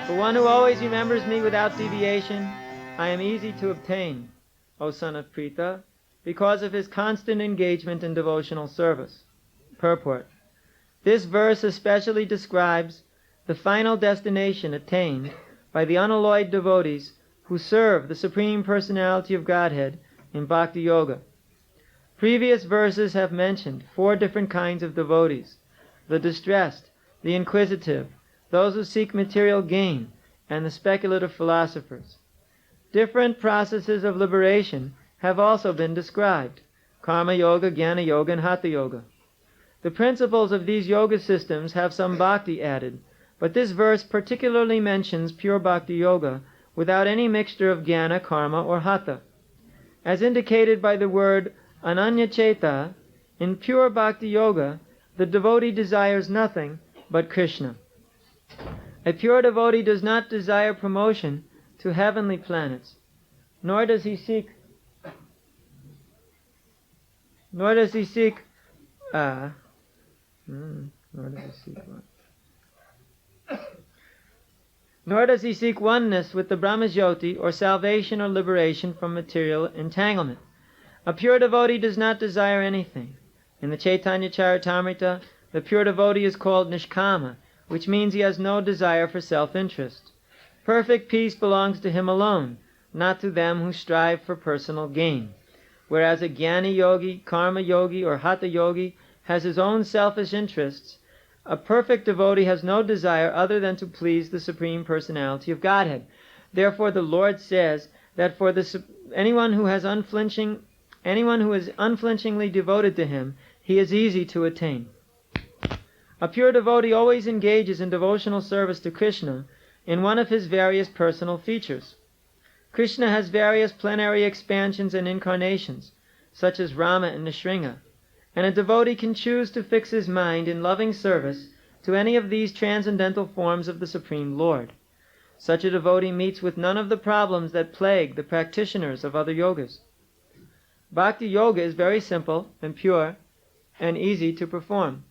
For one who always remembers me without deviation, I am easy to obtain, O son of Pritha, because of his constant engagement in devotional service. Purport. This verse especially describes the final destination attained by the unalloyed devotees who serve the Supreme Personality of Godhead in Bhakti Yoga. Previous verses have mentioned 4 different kinds of devotees: the distressed, the inquisitive, those who seek material gain, and the speculative philosophers. Different processes of liberation have also been described: Karma Yoga, Jnana Yoga, and Hatha Yoga. The principles of these yoga systems have some bhakti added, but this verse particularly mentions pure bhakti yoga without any mixture of jnana, karma, or hatha. As indicated by the word ananyacheta, in pure bhakti yoga, the devotee desires nothing but Krishna. A pure devotee does not desire promotion to heavenly planets, nor does he seek oneness with the Brahmajyoti or salvation or liberation from material entanglement. A pure devotee does not desire anything. In the Chaitanya Charitamrita, the pure devotee is called Nishkama, which means he has no desire for self-interest. Perfect peace belongs to him alone, not to them who strive for personal gain. Whereas a Jnani Yogi, Karma Yogi, or Hatha Yogi has his own selfish interests, a perfect devotee has no desire other than to please the Supreme Personality of Godhead. Therefore the Lord says that for anyone who is unflinchingly devoted to him, he is easy to attain. A pure devotee always engages in devotional service to Krishna in one of his various personal features. Krishna has various plenary expansions and incarnations, such as Rama and Nrsimha, and a devotee can choose to fix his mind in loving service to any of these transcendental forms of the Supreme Lord. Such a devotee meets with none of the problems that plague the practitioners of other yogas. Bhakti Yoga is very simple and pure and easy to perform.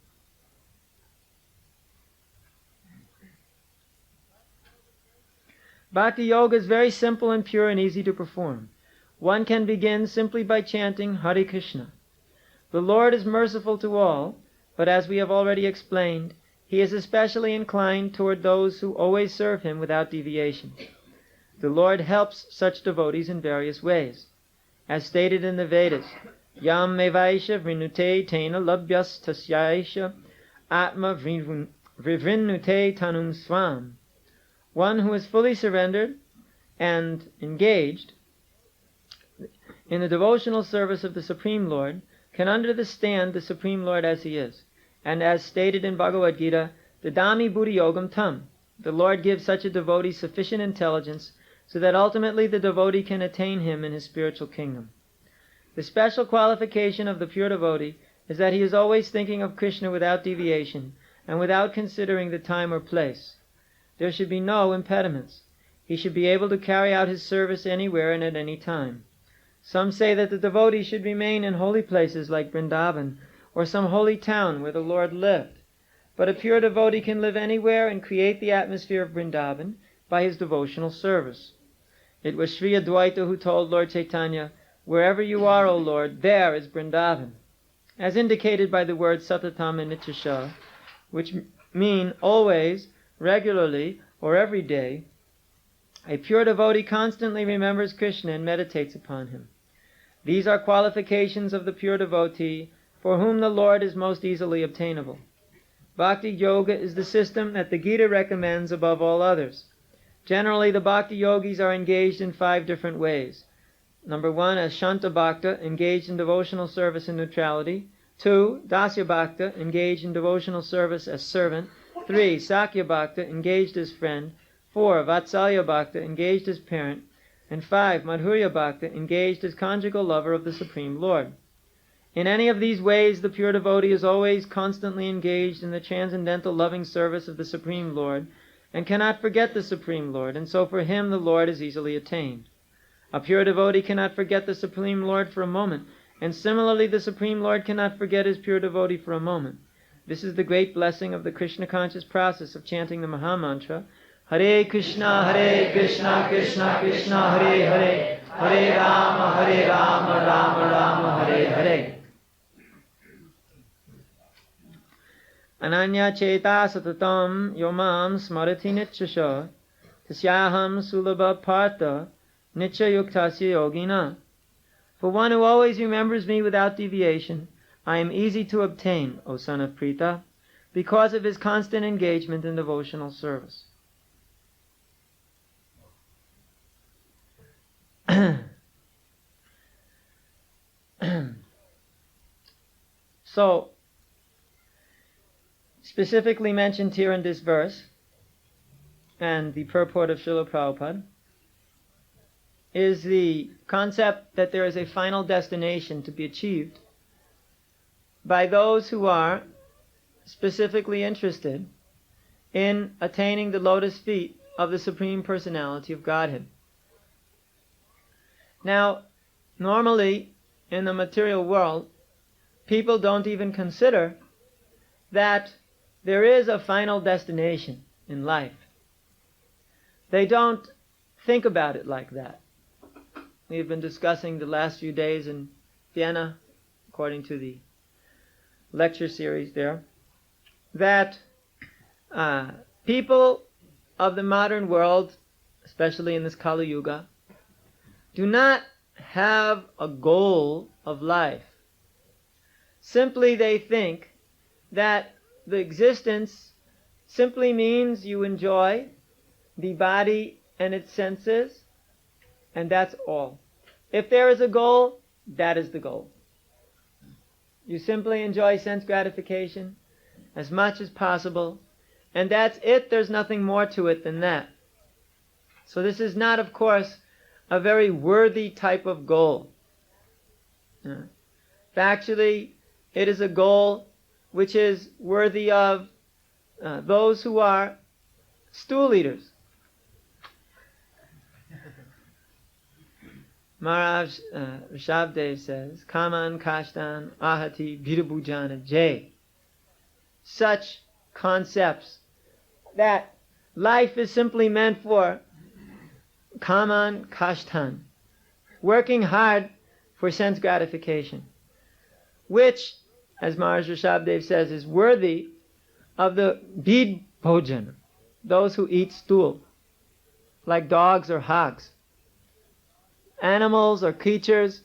Bhakti Yoga is very simple and pure and easy to perform. One can begin simply by chanting Hare Krishna. The Lord is merciful to all, but as we have already explained, he is especially inclined toward those who always serve him without deviation. The Lord helps such devotees in various ways. As stated in the Vedas, Yam mevaisha vrinute tena labhyas tasyaisha atma vrinute tanum swam. One who is fully surrendered and engaged in the devotional service of the Supreme Lord can understand the Supreme Lord as he is. And as stated in Bhagavad Gita, Dadami Buddhi Yogam Tam, the Lord gives such a devotee sufficient intelligence so that ultimately the devotee can attain him in his spiritual kingdom. The special qualification of the pure devotee is that he is always thinking of Krishna without deviation and without considering the time or place. There should be no impediments. He should be able to carry out his service anywhere and at any time. Some say that the devotee should remain in holy places like Vrindavan or some holy town where the Lord lived. But a pure devotee can live anywhere and create the atmosphere of Vrindavan by his devotional service. It was Sri Advaita who told Lord Chaitanya, "Wherever you are, O Lord, there is Vrindavan," as indicated by the words Satatam and Nityasha, which mean always, regularly, or every day. A pure devotee constantly remembers Krishna and meditates upon him. These are qualifications of the pure devotee for whom the Lord is most easily obtainable. Bhakti Yoga is the system that the Gita recommends above all others. Generally, the Bhakti Yogis are engaged in 5 different ways. Number 1, as Shanta Bhakta, engaged in devotional service and neutrality. 2, Dasya Bhakta, engaged in devotional service as servant. 3, Sakya Bhakta, engaged as friend. 4, Vatsalya Bhakta, engaged as parent. And 5, Madhurya Bhakta, engaged as conjugal lover of the Supreme Lord. In any of these ways, the pure devotee is always constantly engaged in the transcendental loving service of the Supreme Lord and cannot forget the Supreme Lord, and so for him the Lord is easily attained. A pure devotee cannot forget the Supreme Lord for a moment, and similarly the Supreme Lord cannot forget his pure devotee for a moment. This is the great blessing of the Krishna conscious process of chanting the Mahamantra, Hare Krishna, Krishna Krishna, Hare Hare, Hare Rama, Rama Rama, Hare Hare. Ananya cheta satatam yomam smarati nityasha tasyaham sulabha partha nityayuktasya yogina. For one who always remembers me without deviation, I am easy to obtain, O son of Pritha, because of his constant engagement in devotional service. So, specifically mentioned here in this verse, and the purport of Srila Prabhupada, is the concept that there is a final destination to be achieved by those who are specifically interested in attaining the lotus feet of the Supreme Personality of Godhead. Now, normally in the material world, people don't even consider that there is a final destination in life. They don't think about it like that. We've been discussing the last few days in Vienna, according to the lecture series there, that people of the modern world, especially in this Kali Yuga, do not have a goal of life. Simply they think that the existence simply means you enjoy the body and its senses, and that's all. If there is a goal, that is the goal. You simply enjoy sense gratification as much as possible, and that's it. There's nothing more to it than that. So this is not, of course, a very worthy type of goal. Actually, it is a goal which is worthy of those who are stool eaters. Maharaj Rishabdev says, Kaman Kashtan Ahati Virabhujana Jay. Such concepts that life is simply meant for Kaman Kashtan, working hard for sense gratification, which, as Maharaj Rishabdev says, is worthy of the Bid Bhojan, those who eat stool, like dogs or hogs. Animals or creatures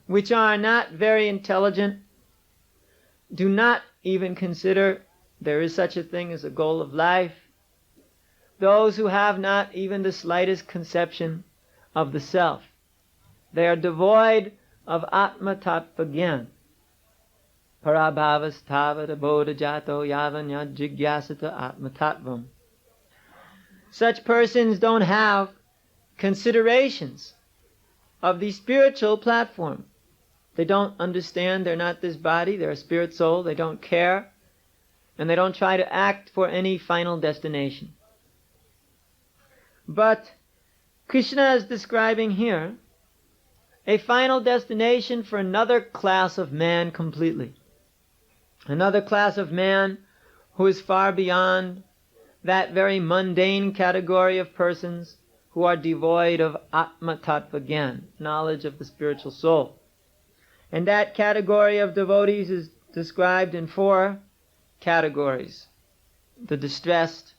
which are not very intelligent, do not even consider there is such a thing as a goal of life. Those who have not even the slightest conception of the self. They are devoid of Atma Tattva Gyan. Parabhavas tavata bodha jato yavanya jigyasata Atma Tattvam. Such persons don't have considerations of the spiritual platform. They don't understand they're not this body, they're a spirit soul, they don't care, and they don't try to act for any final destination. But Krishna is describing here a final destination for another class of man completely. Another class of man who is far beyond that very mundane category of persons who are devoid of Atma Tattva Gyan, knowledge of the spiritual soul. And that category of devotees is described in 4 categories. The distressed,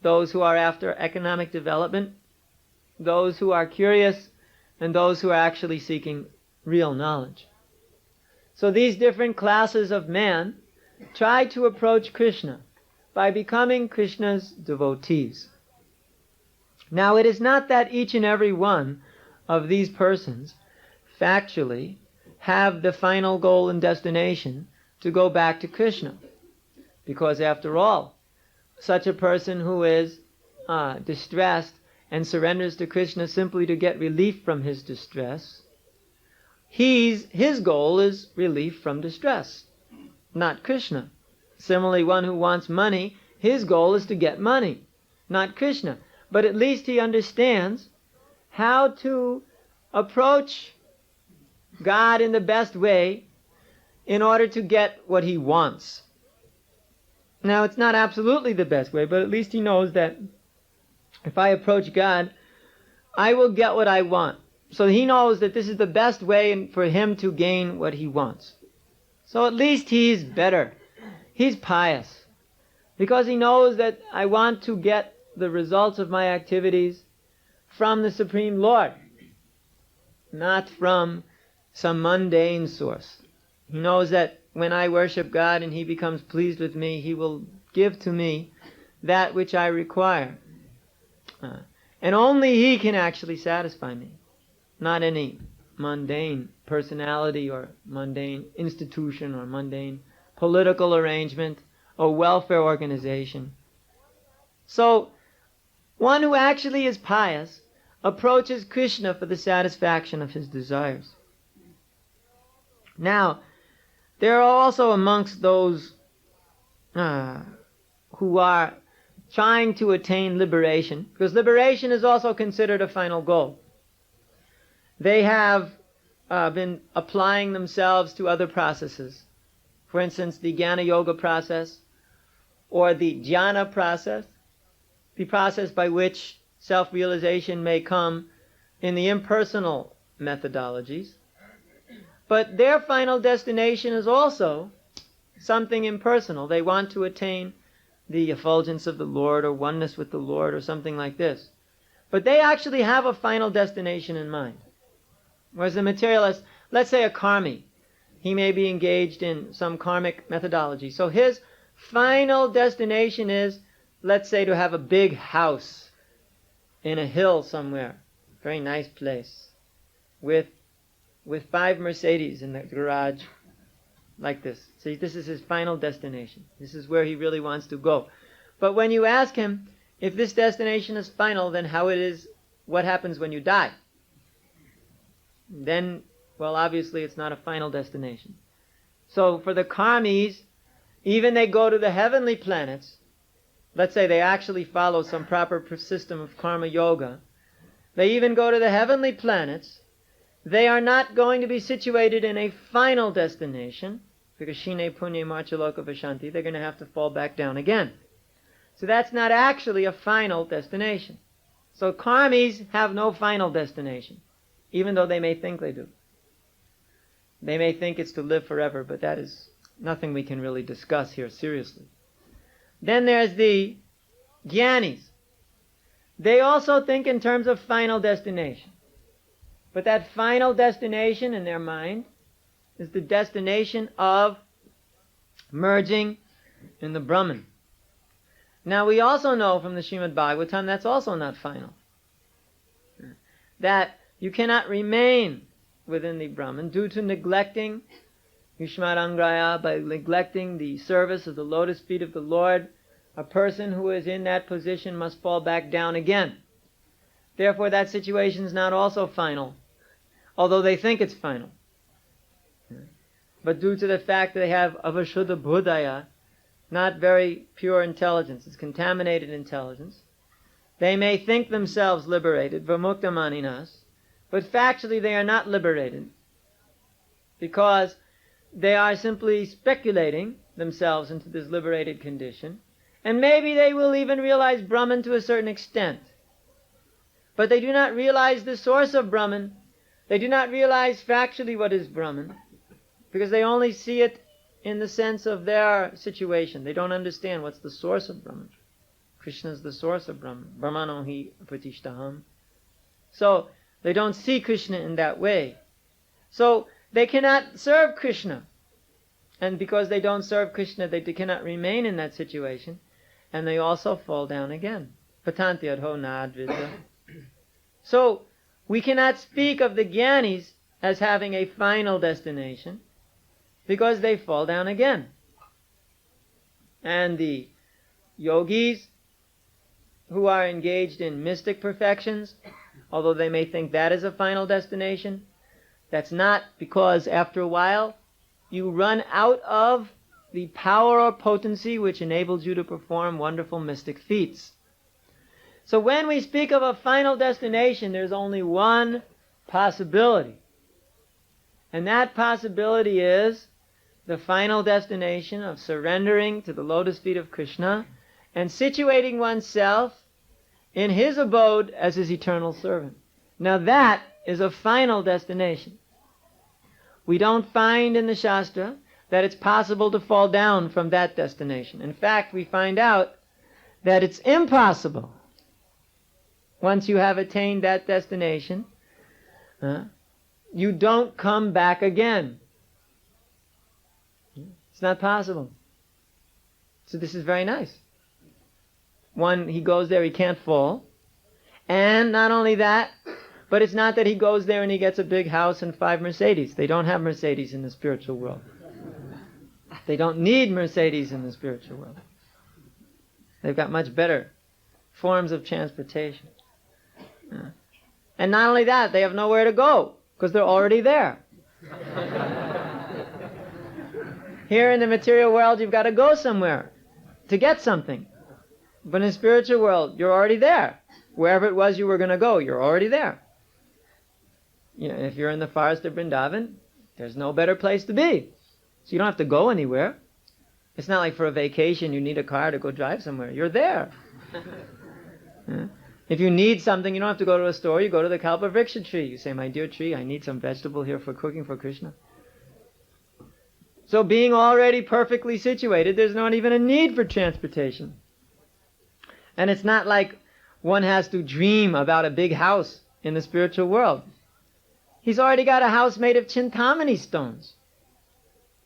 those who are after economic development, those who are curious, and those who are actually seeking real knowledge. So these different classes of man try to approach Krishna by becoming Krishna's devotees. Now, it is not that each and every one of these persons factually have the final goal and destination to go back to Krishna. Because after all, such a person who is distressed and surrenders to Krishna simply to get relief from his distress, his goal is relief from distress, not Krishna. Similarly, one who wants money, his goal is to get money, not Krishna. But at least he understands how to approach God in the best way in order to get what he wants. Now, it's not absolutely the best way, but at least he knows that if I approach God, I will get what I want. So he knows that this is the best way for him to gain what he wants. So at least he's better. He's pious. Because he knows that I want to get the results of my activities from the Supreme Lord, not from some mundane source. He knows that when I worship God and he becomes pleased with me, he will give to me that which I require. And only he can actually satisfy me, not any mundane personality or mundane institution or mundane political arrangement or welfare organization. So, one who actually is pious approaches Krishna for the satisfaction of his desires. Now, there are also amongst those who are trying to attain liberation, because liberation is also considered a final goal. They have been applying themselves to other processes. For instance, the Jnana Yoga process, or the Jhana process, the process by which self-realization may come in the impersonal methodologies. But their final destination is also something impersonal. They want to attain the effulgence of the Lord or oneness with the Lord or something like this. But they actually have a final destination in mind. Whereas the materialist, let's say a karmi, he may be engaged in some karmic methodology. So his final destination is, let's say, to have a big house in a hill somewhere, very nice place, with 5 Mercedes in the garage, like this. See, this is his final destination. This is where he really wants to go. But when you ask him, if this destination is final, then what happens when you die? Then, well, obviously it's not a final destination. So for the karmis, even they go to the heavenly planets, let's say they actually follow some proper system of karma yoga, they even go to the heavenly planets, they are not going to be situated in a final destination, because shine punya marchaloka vashanti, they're going to have to fall back down again. So that's not actually a final destination. So karmis have no final destination, even though they may think they do. They may think it's to live forever, but that is nothing we can really discuss here seriously. Then there's the jnanis. They also think in terms of final destination. But that final destination in their mind is the destination of merging in the Brahman. Now we also know from the Srimad Bhagavatam that's also not final. That you cannot remain within the Brahman due to neglecting Yushmarangraya, by neglecting the service of the lotus feet of the Lord. A person who is in that position must fall back down again. Therefore that situation is not also final, although they think it's final. But due to the fact that they have avashuddha buddhaya, not very pure intelligence, it's contaminated intelligence, they may think themselves liberated, vamukta maninas, but factually they are not liberated, because they are simply speculating themselves into this liberated condition, and maybe they will even realize Brahman to a certain extent. But they do not realize the source of Brahman. They do not realize factually what is Brahman, because they only see it in the sense of their situation. They don't understand what's the source of Brahman. Krishna is the source of Brahman. Brahmano hi pratishtaham. So they don't see Krishna in that way. So they cannot serve Krishna. And because they don't serve Krishna, they cannot remain in that situation. And they also fall down again. Patanti adho nadvidya. So we cannot speak of the jnanis as having a final destination, because they fall down again. And the yogis who are engaged in mystic perfections, although they may think that is a final destination, that's not, because after a while you run out of the power or potency which enables you to perform wonderful mystic feats. So when we speak of a final destination, there's only one possibility. And that possibility is the final destination of surrendering to the lotus feet of Krishna and situating oneself in his abode as his eternal servant. Now that is a final destination. We don't find in the Shastra that it's possible to fall down from that destination. In fact, we find out that it's impossible. Once you have attained that destination, you don't come back again. It's not possible. So this is very nice. One, he goes there, he can't fall. And not only that, but it's not that he goes there and he gets a big house and 5 Mercedes. They don't have Mercedes in the spiritual world. They don't need Mercedes in the spiritual world. They've got much better forms of transportation. And not only that, they have nowhere to go, because they're already there. Here in the material world, you've got to go somewhere to get something. But in the spiritual world, you're already there. Wherever it was you were going to go, you're already there. You know, if you're in the forest of Vrindavan, there's no better place to be. So you don't have to go anywhere. It's not like for a vacation you need a car to go drive somewhere. You're there. If you need something, you don't have to go to a store. You go to the Kalpavriksha tree. You say, my dear tree, I need some vegetable here for cooking for Krishna. So being already perfectly situated, there's not even a need for transportation. And it's not like one has to dream about a big house in the spiritual world. He's already got a house made of Chintamani stones.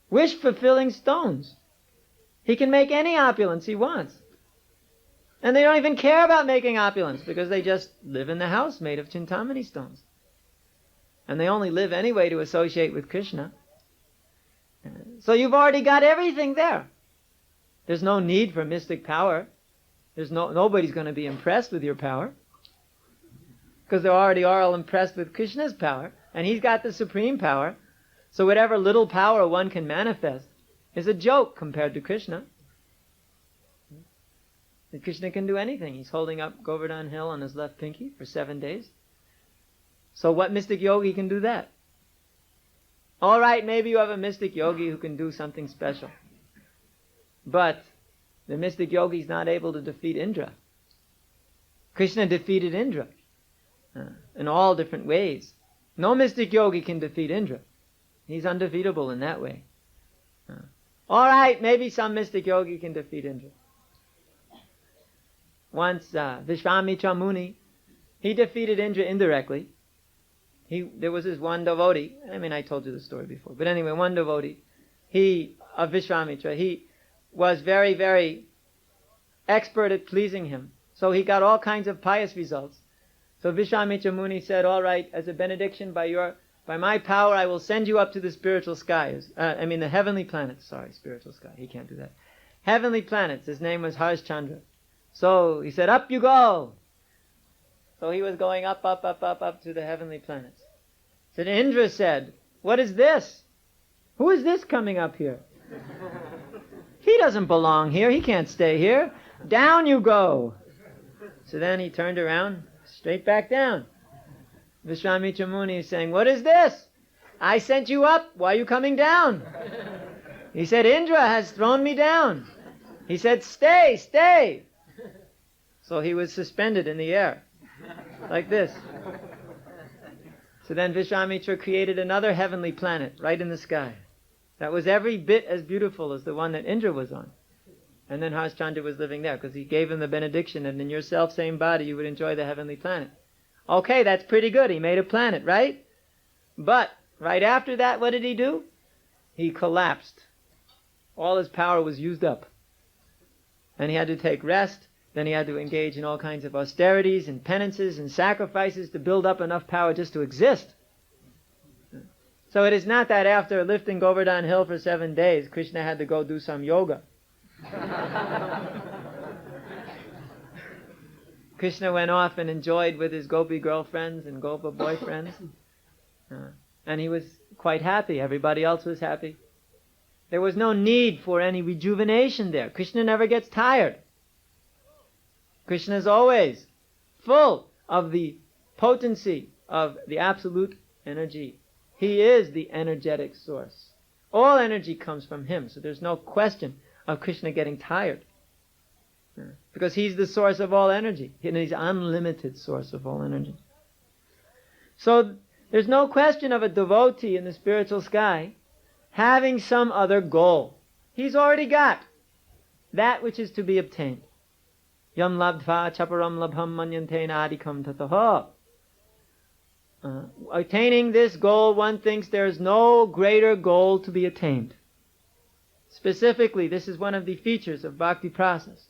Wish-fulfilling stones. He can make any opulence he wants. And they don't even care about making opulence, because they just live in the house made of Chintamani stones. And they only live anyway to associate with Krishna. So you've already got everything there. There's no need for mystic power. Nobody's going to be impressed with your power, because they already are all impressed with Krishna's power, and he's got the supreme power. So whatever little power one can manifest is a joke compared to Krishna. And Krishna can do anything. He's holding up Govardhan Hill on his left pinky for 7 days. So what mystic yogi can do that? All right, maybe you have a mystic yogi who can do something special. But the mystic yogi is not able to defeat Indra. Krishna defeated Indra in all different ways. No mystic yogi can defeat Indra. He's undefeatable in that way. All right, maybe some mystic yogi can defeat Indra. Once Vishwamitra Muni, he defeated Indra indirectly. There was this one devotee. I told you the story before. But anyway, one devotee, of Vishwamitra, he was very, very expert at pleasing him. So he got all kinds of pious results. So Vishwamitra Muni said, all right, as a benediction by my power, I will send you up to the spiritual skies. The heavenly planets. Sorry, spiritual sky. He can't do that. Heavenly planets. His name was Harishchandra. So he said, up you go. So he was going up to the heavenly planets. So Indra said, what is this? Who is this coming up here? He doesn't belong here. He can't stay here. Down you go. So then he turned around, straight back down. Vishwamitra Muni is saying, what is this? I sent you up. Why are you coming down? He said, Indra has thrown me down. He said, stay, stay. So he was suspended in the air, like this. So then Vishwamitra created another heavenly planet right in the sky. That was every bit as beautiful as the one that Indra was on. And then Harishchandra was living there, because he gave him the benediction, and in your self-same body you would enjoy the heavenly planet. Okay, that's pretty good. He made a planet, right? But right after that, what did he do? He collapsed. All his power was used up. And he had to take rest. Then he had to engage in all kinds of austerities and penances and sacrifices to build up enough power just to exist. So it is not that after lifting Govardhan Hill for 7 days, Krishna had to go do some yoga. Krishna went off and enjoyed with his gopi girlfriends and gopa boyfriends. And he was quite happy. Everybody else was happy. There was no need for any rejuvenation there. Krishna never gets tired. Krishna is always full of the potency of the absolute energy. He is the energetic source. All energy comes from him, so there's no question of Krishna getting tired. Because he's the source of all energy. And he's unlimited source of all energy. So there's no question of a devotee in the spiritual sky having some other goal. He's already got that which is to be obtained. Yam labdva chaparam labham manyantena adikam tataha. Attaining this goal, one thinks there is no greater goal to be attained. Specifically, this is one of the features of bhakti process.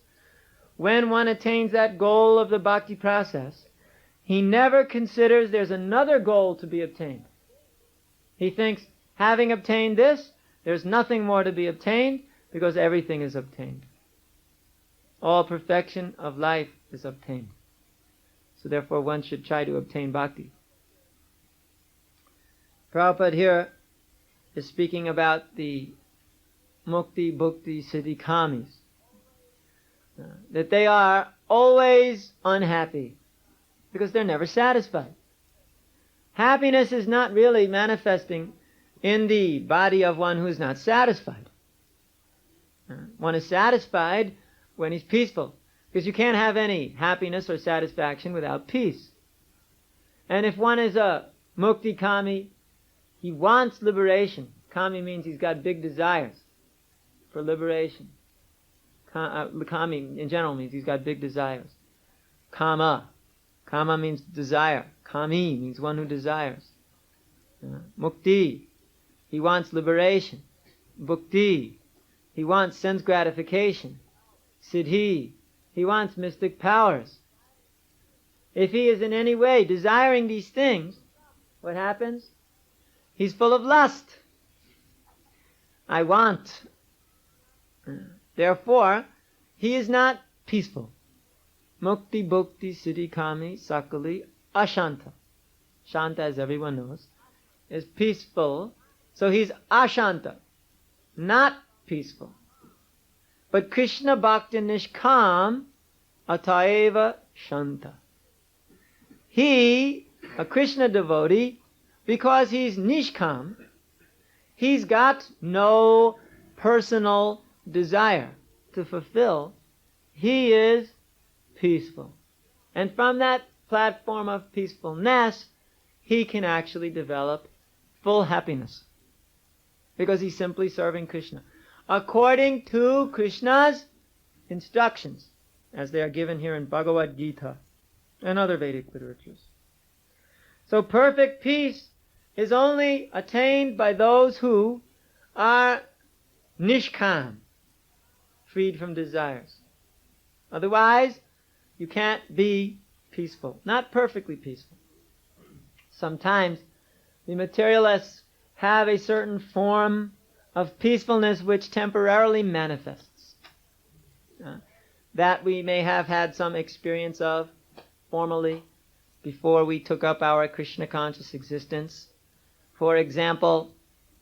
When one attains that goal of the bhakti process, he never considers there's another goal to be obtained. He thinks, having obtained this, there's nothing more to be obtained because everything is obtained. All perfection of life is obtained. So therefore one should try to obtain bhakti. Prabhupada here is speaking about the mukti, bhukti, siddhi kamis. That they are always unhappy because they're never satisfied. Happiness is not really manifesting in the body of one who is not satisfied. One is satisfied when he's peaceful, because you can't have any happiness or satisfaction without peace. And if one is a mukti kami, he wants liberation. Kami means he's got big desires for liberation. Kami in general means he's got big desires. Kama means desire. Kami means one who desires. Mukti, he wants liberation. Bhukti, he wants sense gratification. Siddhi, he wants mystic powers. If he is in any way desiring these things, what happens? He's full of lust. I want. Therefore, he is not peaceful. Mukti, bhukti, siddhi, kami, sakali, ashanta. Shanta, as everyone knows, is peaceful. So he's ashanta, not peaceful. But Krishna bhakti nishkam ataeva shanta. He, a Krishna devotee, because he's nishkam, he's got no personal desire to fulfill. He is peaceful. And from that platform of peacefulness, he can actually develop full happiness. Because he's simply serving Krishna, according to Krishna's instructions, as they are given here in Bhagavad Gita and other Vedic literatures. So perfect peace is only attained by those who are nishkam, freed from desires. Otherwise, you can't be peaceful, not perfectly peaceful. Sometimes the materialists have a certain form of peacefulness which temporarily manifests, that we may have had some experience of formerly before we took up our Krishna conscious existence. For example,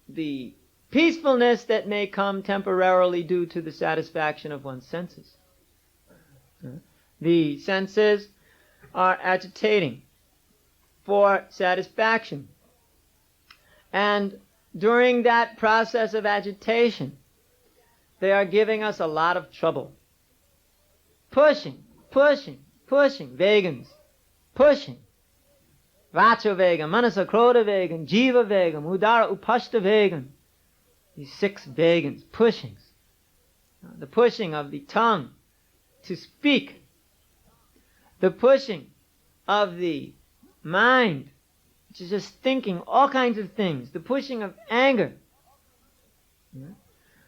the peacefulness that may come temporarily due to the satisfaction of one's senses. The senses are agitating for satisfaction. And during that process of agitation, they are giving us a lot of trouble. Pushing, vegans, pushing. Vacha vegam, manasa krodha vegam, jiva vegam, udara upashta vegam. These 6 vegans, pushings. The pushing of the tongue to speak. The pushing of the mind, which is just thinking all kinds of things. The pushing of anger.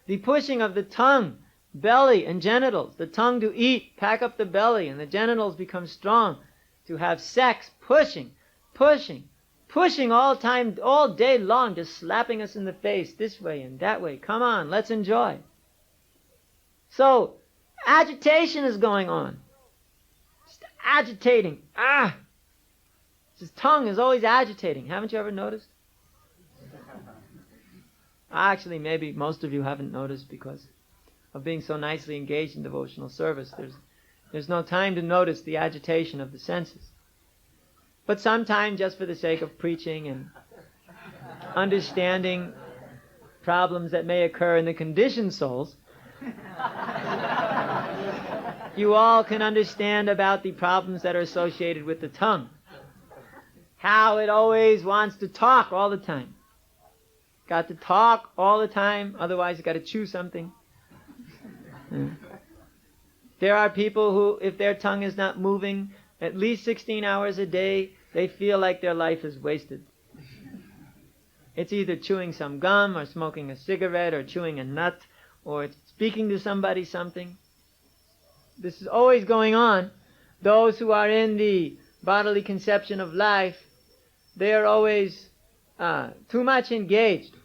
The pushing of the tongue, belly and genitals. The tongue to eat, pack up the belly, and the genitals become strong. To have sex, pushing all time, all day long, just slapping us in the face this way and that way. Come on, let's enjoy. So, agitation is going on. Just agitating. His tongue is always agitating. Haven't you ever noticed? Actually, maybe most of you haven't noticed because of being so nicely engaged in devotional service. There's no time to notice the agitation of the senses. But sometimes, just for the sake of preaching and understanding problems that may occur in the conditioned souls, you all can understand about the problems that are associated with the tongue. How it always wants to talk all the time. Got to talk all the time, otherwise you got to chew something. There are people who, if their tongue is not moving at least 16 hours a day, they feel like their life is wasted. It's either chewing some gum or smoking a cigarette or chewing a nut or speaking to somebody something. This is always going on. Those who are in the bodily conception of life, they are always too much engaged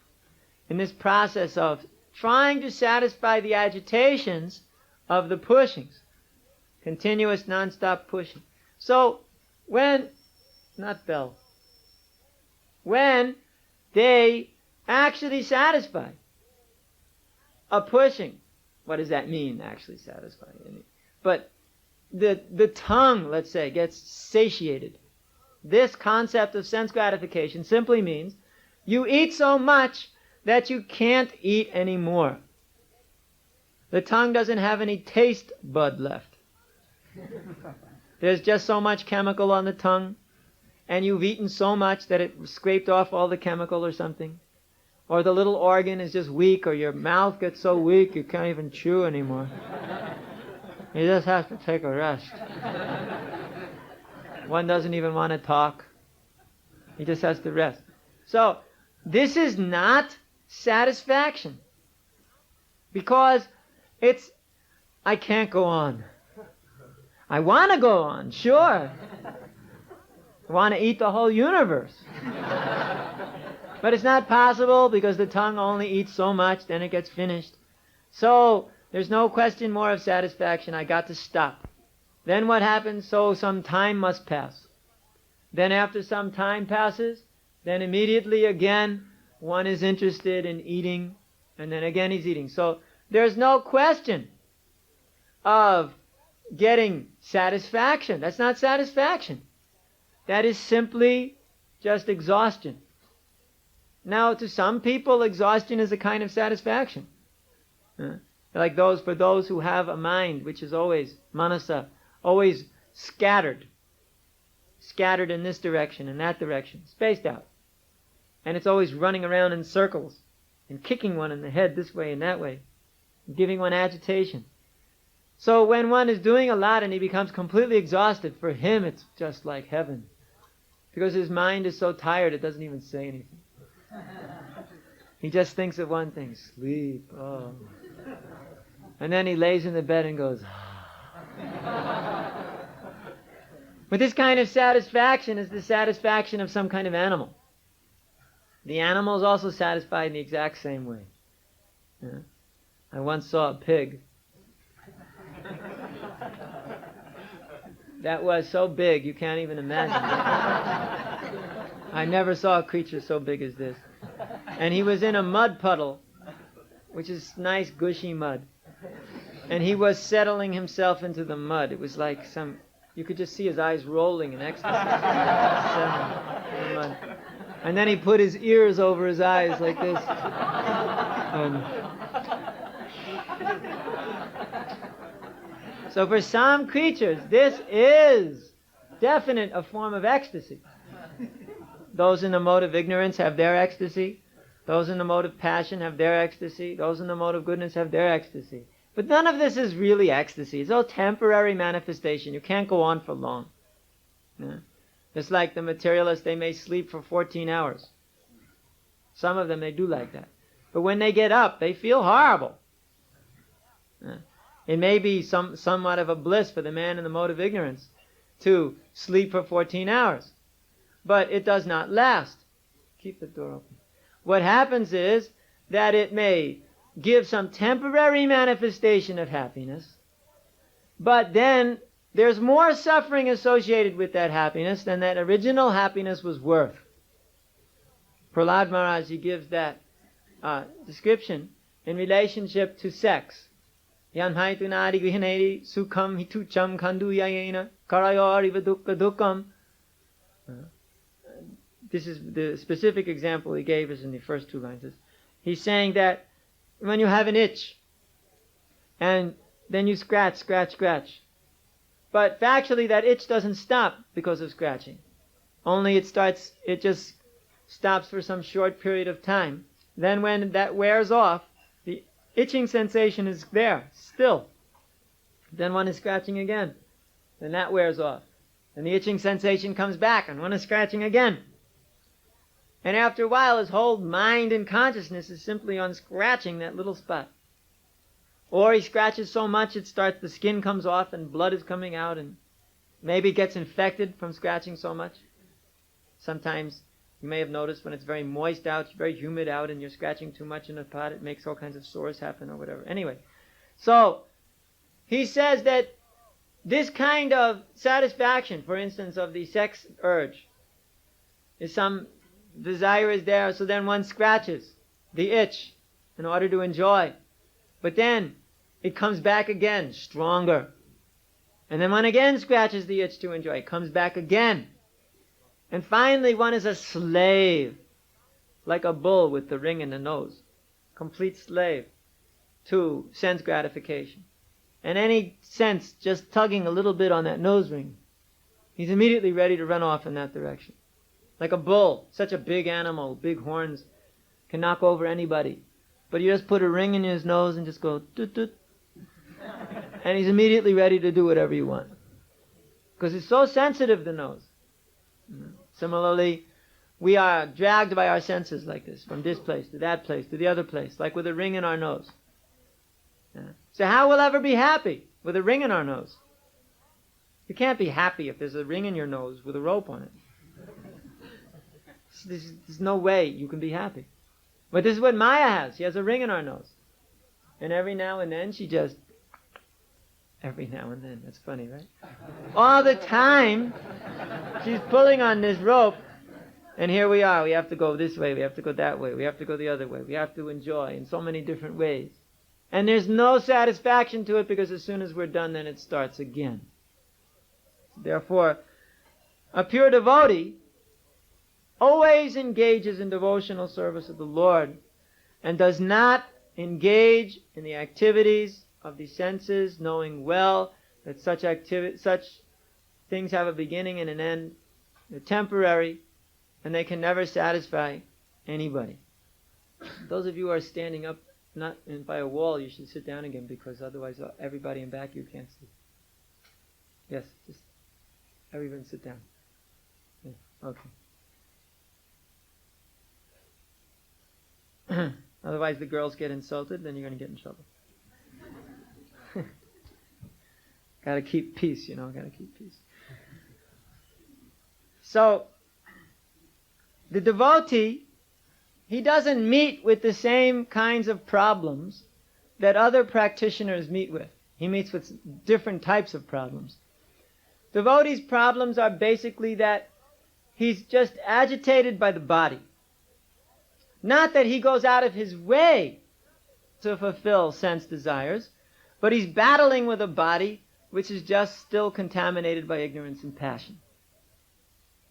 in this process of trying to satisfy the agitations of the pushings. Continuous, non-stop pushing. So, when they actually satisfy a pushing, what does that mean, actually satisfy? But the tongue, let's say, gets satiated. This concept of sense gratification simply means you eat so much that you can't eat anymore. The tongue doesn't have any taste bud left. There's just so much chemical on the tongue, and you've eaten so much that it scraped off all the chemical or something. Or the little organ is just weak, or your mouth gets so weak you can't even chew anymore. You just have to take a rest. One doesn't even want to talk. He just has to rest. So, this is not satisfaction. Because I can't go on. I want to go on, sure. I want to eat the whole universe. But it's not possible because the tongue only eats so much, then it gets finished. So, there's no question more of satisfaction. I got to stop. Then what happens? So some time must pass. Then after some time passes, then immediately again one is interested in eating, and then again he's eating. So there's no question of getting satisfaction. That's not satisfaction. That is simply just exhaustion. Now, to some people, exhaustion is a kind of satisfaction. Like for those who have a mind which is always, manasa, always scattered in this direction and that direction, spaced out. And it's always running around in circles and kicking one in the head this way and that way, giving one agitation. So when one is doing a lot and he becomes completely exhausted, for him it's just like heaven. Because his mind is so tired it doesn't even say anything. He just thinks of one thing, sleep, oh. And then he lays in the bed and goes, But this kind of satisfaction is the satisfaction of some kind of animal. The animal is also satisfied in the exact same way. Yeah? I once saw a pig that was so big you can't even imagine. I never saw a creature so big as this. And he was in a mud puddle, which is nice gushy mud. And he was settling himself into the mud. It was like you could just see his eyes rolling in ecstasy. In the mud. And then he put his ears over his eyes like this. So for some creatures, this is definite a form of ecstasy. Those in the mode of ignorance have their ecstasy. Those in the mode of passion have their ecstasy. Those in the mode of goodness have their ecstasy. But none of this is really ecstasy. It's all temporary manifestation. You can't go on for long. Yeah. Just like the materialists, they may sleep for 14 hours. Some of them, they do like that. But when they get up, they feel horrible. Yeah. It may be somewhat of a bliss for the man in the mode of ignorance to sleep for 14 hours. But it does not last. Keep the door open. What happens is that it may give some temporary manifestation of happiness, but then there's more suffering associated with that happiness than that original happiness was worth. Prahlad Maharaj, he gives that description in relationship to sex. Yanhaitu nadi grihaneri sukham hitucham khandu yayena karayoriva dukkha dukkam. This is the specific example he gave us in the first two lines. He's saying that when you have an itch and then you scratch, scratch, scratch. But factually, that itch doesn't stop because of scratching. Only it just stops for some short period of time. Then when that wears off, the itching sensation is there, still. Then one is scratching again. Then that wears off. And the itching sensation comes back, and one is scratching again. And after a while, his whole mind and consciousness is simply on scratching that little spot. Or he scratches so much the skin comes off and blood is coming out, and maybe gets infected from scratching so much. Sometimes you may have noticed when it's very moist out, very humid out, and you're scratching too much in a pot, it makes all kinds of sores happen or whatever. Anyway, so he says that this kind of satisfaction, for instance, of the sex urge, is some desire is there, so then one scratches the itch in order to enjoy. But then it comes back again, stronger. And then one again scratches the itch to enjoy. It comes back again. And finally one is a slave, like a bull with the ring in the nose. Complete slave to sense gratification. And any sense just tugging a little bit on that nose ring, he's immediately ready to run off in that direction. Like a bull, such a big animal, big horns, can knock over anybody. But you just put a ring in his nose and just go, toot toot. And he's immediately ready to do whatever you want. Because it's so sensitive, the nose. Similarly, we are dragged by our senses like this, from this place to that place to the other place, like with a ring in our nose. So how will ever be happy with a ring in our nose? You can't be happy if there's a ring in your nose with a rope on it. There's no way you can be happy. But this is what Maya has. She has a ring in her nose. And every now and then every now and then, that's funny, right? All the time, she's pulling on this rope, and here we are. We have to go this way, we have to go that way, we have to go the other way. We have to enjoy in so many different ways. And there's no satisfaction to it, because as soon as we're done, then it starts again. Therefore, a pure devotee always engages in devotional service of the Lord and does not engage in the activities of the senses, knowing well that such things have a beginning and an end. They're temporary, and they can never satisfy anybody. Those of you who are standing up not by a wall, you should sit down again, because otherwise everybody in back you can't see. Yes, just everyone sit down. Yeah, okay. Otherwise the girls get insulted, then you're going to get in trouble. Gotta keep peace, gotta keep peace. So, the devotee, he doesn't meet with the same kinds of problems that other practitioners meet with. He meets with different types of problems. Devotee's problems are basically that he's just agitated by the body. Not that he goes out of his way to fulfill sense desires, but he's battling with a body which is just still contaminated by ignorance and passion.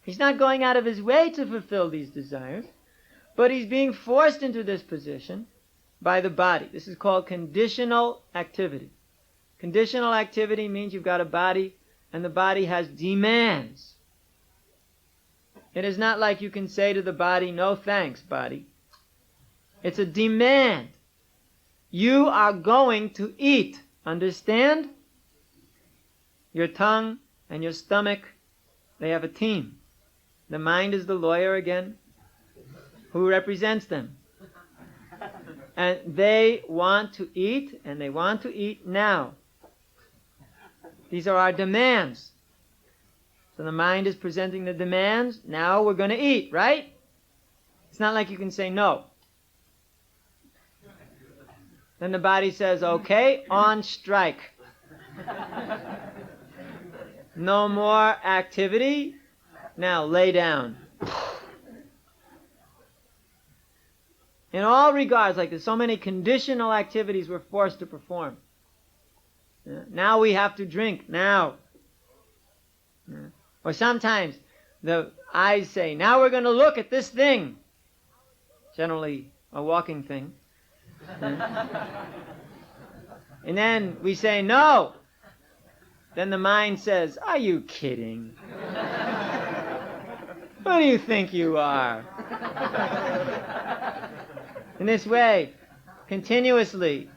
He's not going out of his way to fulfill these desires, but he's being forced into this position by the body. This is called conditional activity. Conditional activity means you've got a body, and the body has demands. It is not like you can say to the body, "No thanks, body." It's a demand. You are going to eat. Understand? Your tongue and your stomach, they have a team. The mind is the lawyer again, who represents them. And they want to eat, and they want to eat now. These are our demands. So the mind is presenting the demands. Now we're going to eat, right? It's not like you can say no. Then the body says, okay, on strike. No more activity. Now lay down. In all regards, like there's so many conditional activities we're forced to perform. Now we have to drink, now. Or sometimes the eyes say, now we're going to look at this thing. Generally a walking thing. And then we say, no. Then the mind says, are you kidding? Who do you think you are? In this way, continuously,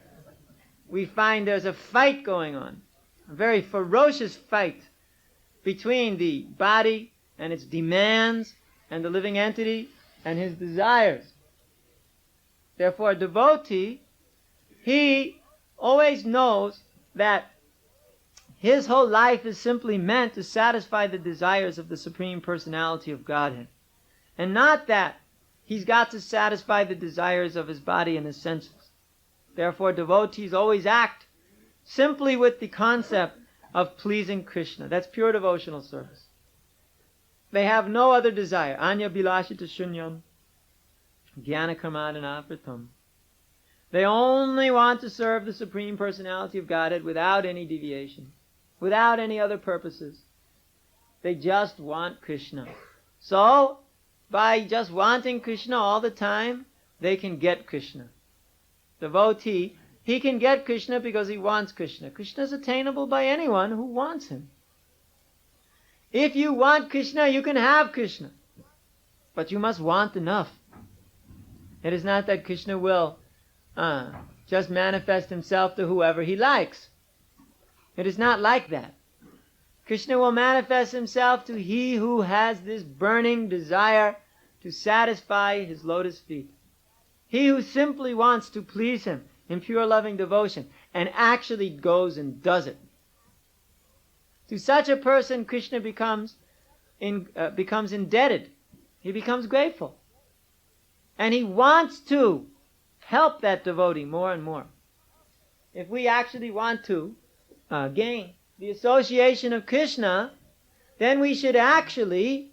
we find there's a fight going on, a very ferocious fight between the body and its demands and the living entity and his desires. Therefore, a devotee, he always knows that his whole life is simply meant to satisfy the desires of the Supreme Personality of Godhead. And not that he's got to satisfy the desires of his body and his senses. Therefore, devotees always act simply with the concept of pleasing Krishna. That's pure devotional service. They have no other desire. Anya bilashita shunyam jnana karmadana vritam. They only want to serve the Supreme Personality of Godhead without any deviation, without any other purposes. They just want Krishna. So, by just wanting Krishna all the time, they can get Krishna. Devotee, he can get Krishna because he wants Krishna. Krishna is attainable by anyone who wants him. If you want Krishna, you can have Krishna. But you must want enough. It is not that Krishna will just manifest himself to whoever he likes. It is not like that. Krishna will manifest himself to he who has this burning desire to satisfy his lotus feet. He who simply wants to please him in pure loving devotion and actually goes and does it. To such a person, Krishna becomes indebted. He becomes grateful. And he wants to help that devotee more and more. If we actually want to gain the association of Krishna, then we should actually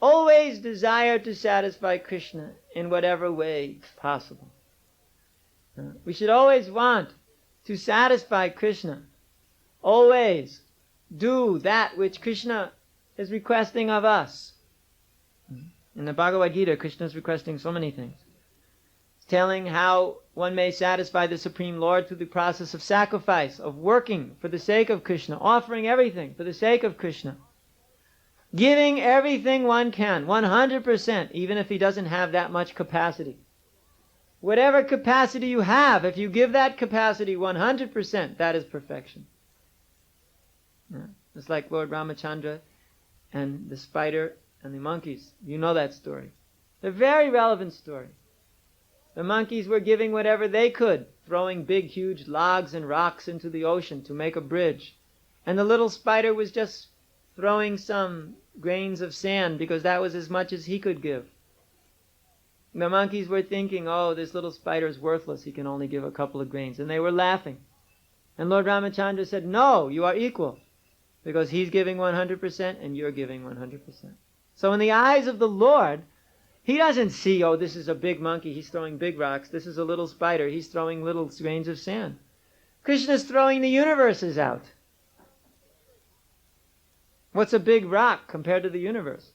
always desire to satisfy Krishna in whatever way possible. We should always want to satisfy Krishna. Always do that which Krishna is requesting of us. In the Bhagavad Gita, Krishna is requesting so many things. It's telling how one may satisfy the Supreme Lord through the process of sacrifice, of working for the sake of Krishna, offering everything for the sake of Krishna. Giving everything one can, 100%, even if he doesn't have that much capacity. Whatever capacity you have, if you give that capacity 100%, that is perfection. It's like Lord Ramachandra and the spider and the monkeys. You know that story. It's a very relevant story. The monkeys were giving whatever they could, throwing big, huge logs and rocks into the ocean to make a bridge. And the little spider was just throwing some grains of sand because that was as much as he could give. The monkeys were thinking, oh, this little spider is worthless. He can only give a couple of grains. And they were laughing. And Lord Ramachandra said, no, you are equal. Because he's giving 100% and you're giving 100%. So in the eyes of the Lord, he doesn't see, oh, this is a big monkey. He's throwing big rocks. This is a little spider. He's throwing little grains of sand. Krishna's throwing the universes out. What's a big rock compared to the universe?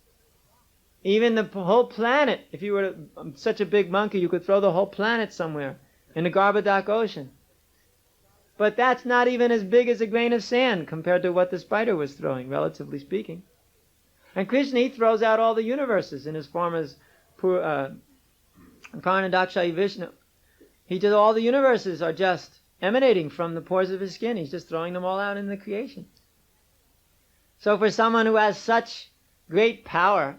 Even the whole planet, if you were such a big monkey, you could throw the whole planet somewhere in the Garbhodak Ocean. But that's not even as big as a grain of sand compared to what the spider was throwing, relatively speaking. And Krishna, he throws out all the universes in his form as Karnadakshayi Vishnu. He did all the universes are just emanating from the pores of his skin. He's just throwing them all out in the creation. So for someone who has such great power,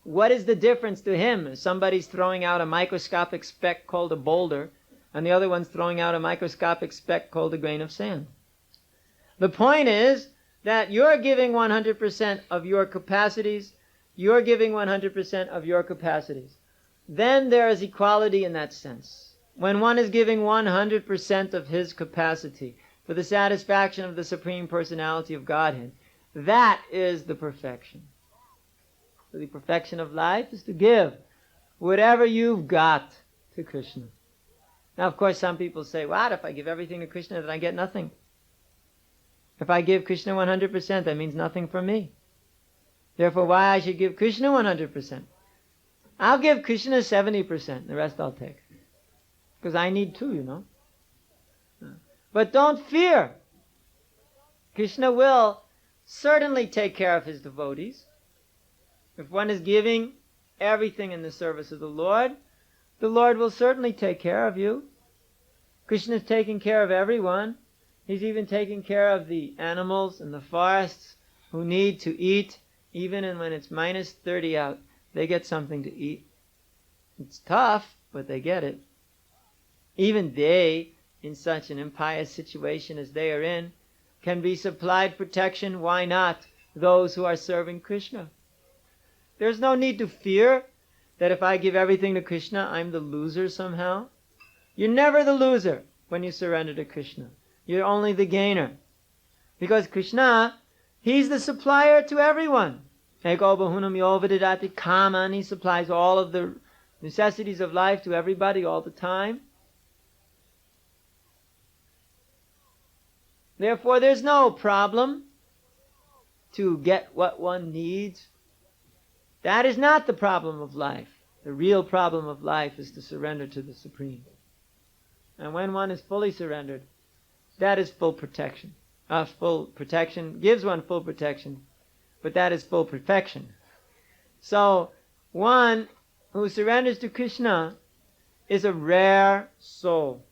what is the difference to him if somebody's throwing out a microscopic speck called a boulder and the other one's throwing out a microscopic speck called a grain of sand? The point is that you're giving 100% of your capacities, you're giving 100% of your capacities. Then there is equality in that sense. When one is giving 100% of his capacity for the satisfaction of the Supreme Personality of Godhead, that is the perfection. So the perfection of life is to give whatever you've got to Krishna. Now, of course, some people say, what, if I give everything to Krishna, then I get nothing? If I give Krishna 100%, that means nothing for me. Therefore, why I should give Krishna 100%? I'll give Krishna 70%, the rest I'll take. Because I need too, you know. But don't fear. Krishna will certainly take care of his devotees. If one is giving everything in the service of the Lord will certainly take care of you. Krishna is taking care of everyone. He's even taking care of the animals in the forests who need to eat. Even when it's minus 30 out, they get something to eat. It's tough, but they get it. Even they, in such an impious situation as they are in, can be supplied protection. Why not those who are serving Krishna? There's no need to fear that if I give everything to Krishna, I'm the loser somehow. You're never the loser when you surrender to Krishna. You're only the gainer. Because Krishna, he's the supplier to everyone. Eko bahunam yovedidati kaman. He supplies all of the necessities of life to everybody all the time. Therefore, there's no problem to get what one needs. That is not the problem of life. The real problem of life is to surrender to the Supreme. And when one is fully surrendered, that is full protection. Full protection gives one full protection, but that is full perfection. So, one who surrenders to Krishna is a rare soul.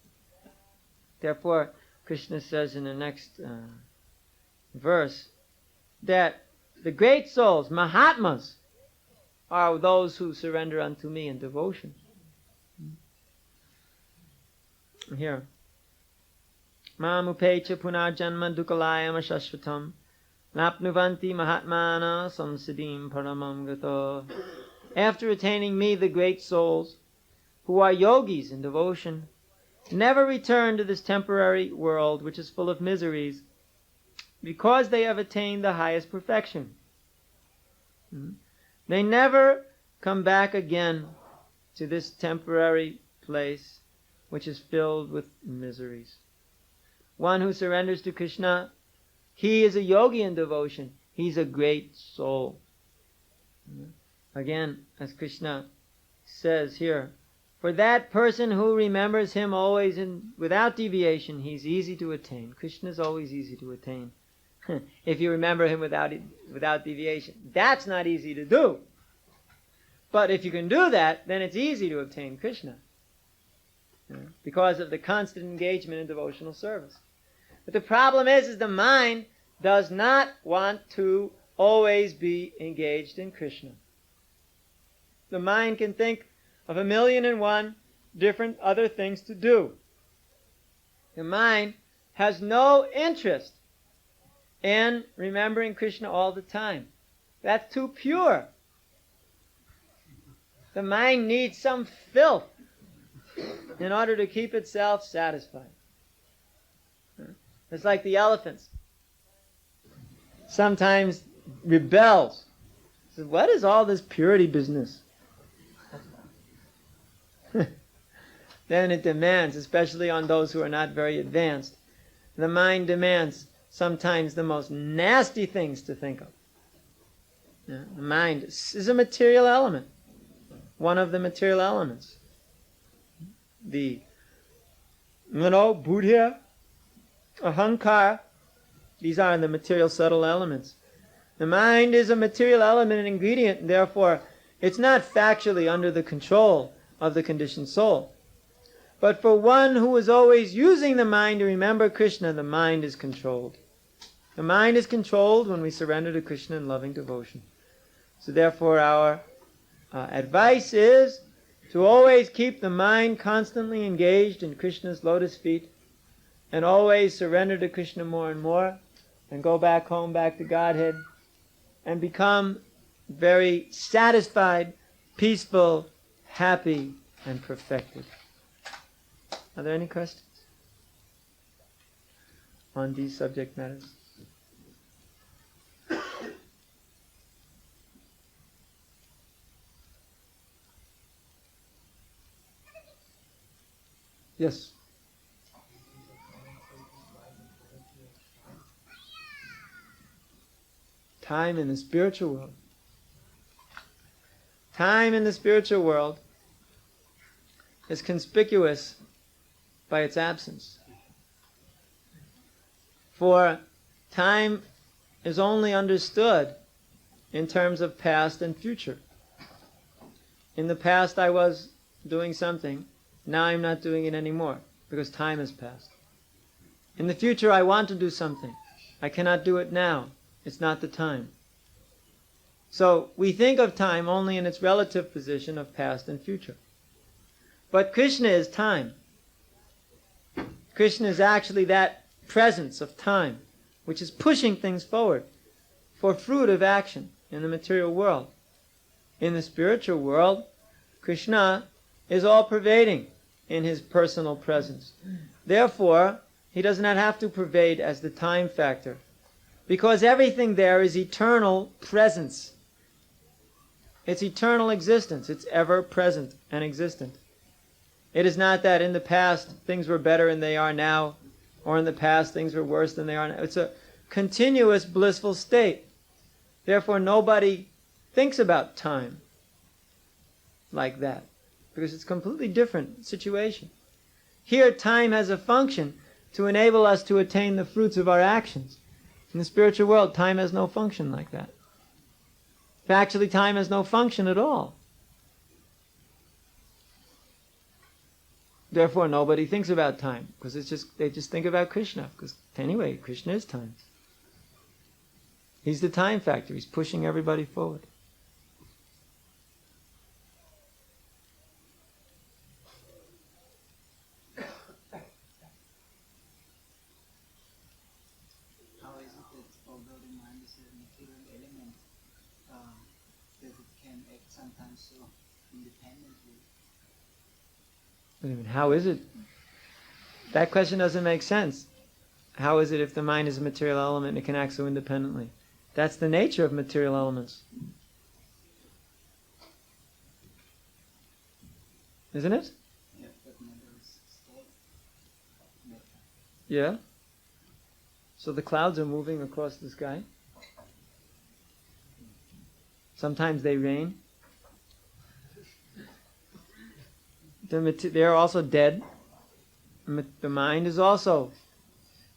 Therefore, Krishna says in the next verse that the great souls, Mahatmas, are those who surrender unto me in devotion. Here. Mamupecha punarjanma dukalayam ashashvatam napnuvanti mahatmana samsiddhim paramam gato. After attaining me, the great souls, who are yogis in devotion, never return to this temporary world which is full of miseries, because they have attained the highest perfection. They never come back again to this temporary place which is filled with miseries. One who surrenders to Krishna, he is a yogi in devotion. He's a great soul. Again, as Krishna says here, for that person who remembers him always without deviation, he's easy to attain. Krishna is always easy to attain. If you remember him without deviation, that's not easy to do. But if you can do that, then it's easy to obtain Krishna, because of the constant engagement in devotional service. But the problem is the mind does not want to always be engaged in Krishna. The mind can think of 1,000,001 different other things to do. The mind has no interest in remembering Krishna all the time. That's too pure. The mind needs some filth in order to keep itself satisfied. It's like the elephants. Sometimes rebels. Says, what is all this purity business? Then it demands, especially on those who are not very advanced, the mind demands sometimes the most nasty things to think of. The mind is a material element. One of the material elements. The, buddha, ahankar, these are the material subtle elements. The mind is a material element and ingredient, and therefore it's not factually under the control of the conditioned soul. But for one who is always using the mind to remember Krishna, the mind is controlled. The mind is controlled when we surrender to Krishna in loving devotion. So therefore our advice is to always keep the mind constantly engaged in Krishna's lotus feet, and always surrender to Krishna more and more, and go back home, back to Godhead, and become very satisfied, peaceful, happy, and perfected. Are there any questions on these subject matters? Yes. Time in the spiritual world. Time in the spiritual world is conspicuous by its absence. For time is only understood in terms of past and future. In the past I was doing something, now I'm not doing it anymore, because time has passed. In the future I want to do something, I cannot do it now, it's not the time. So we think of time only in its relative position of past and future. But Krishna is time. Krishna is actually that presence of time, which is pushing things forward for fruit of action in the material world. In the spiritual world, Krishna is all-pervading in his personal presence. Therefore, he does not have to pervade as the time factor, because everything there is eternal presence. It's eternal existence. It's ever present and existent. It is not that in the past things were better than they are now, or in the past things were worse than they are now. It's a continuous blissful state. Therefore, nobody thinks about time like that, because it's a completely different situation. Here, time has a function to enable us to attain the fruits of our actions. In the spiritual world, time has no function like that. Actually, time has no function at all. Therefore, nobody thinks about time, because they just think about Krishna. Because anyway, Krishna is time. He's the time factor. He's pushing everybody forward. How is it that although the mind is a material element, that it can act sometimes so independently? Wait a minute, how is it? That question doesn't make sense. How is it if the mind is a material element, it can act so independently? That's the nature of material elements. Isn't it? Yeah, but matter is still matter. Yeah. So the clouds are moving across the sky. Sometimes they rain. They are also dead. The mind is also,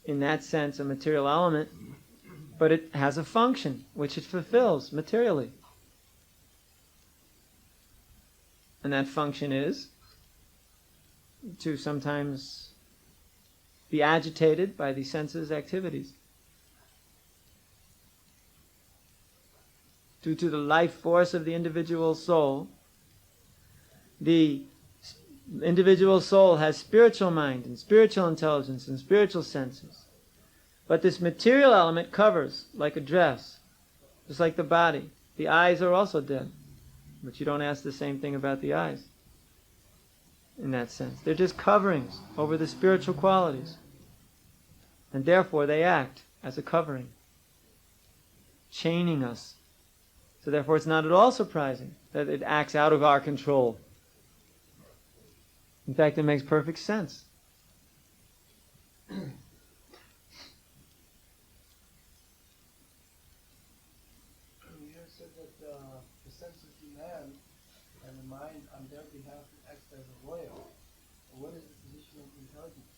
in that sense, a material element, but it has a function which it fulfills materially. And that function is to sometimes be agitated by the senses' activities. Due to the life force of the individual soul, the individual soul has spiritual mind and spiritual intelligence and spiritual senses. But this material element covers like a dress, just like the body. The eyes are also dead, but you don't ask the same thing about the eyes in that sense. They're just coverings over the spiritual qualities, and therefore they act as a covering, chaining us. So therefore it's not at all surprising that it acts out of our control. In fact, it makes perfect sense. You said that the senses demand and the mind on their behalf acts as a lawyer. What is the position of intelligence?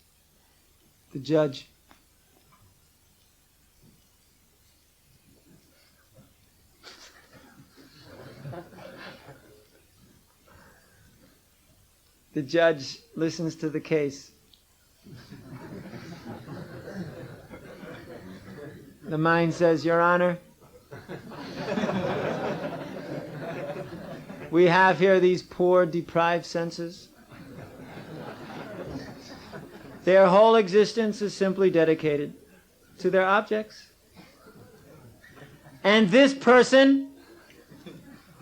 The judge. The judge listens to the case. The mind says, Your Honor, we have here these poor, deprived senses. Their whole existence is simply dedicated to their objects. And this person,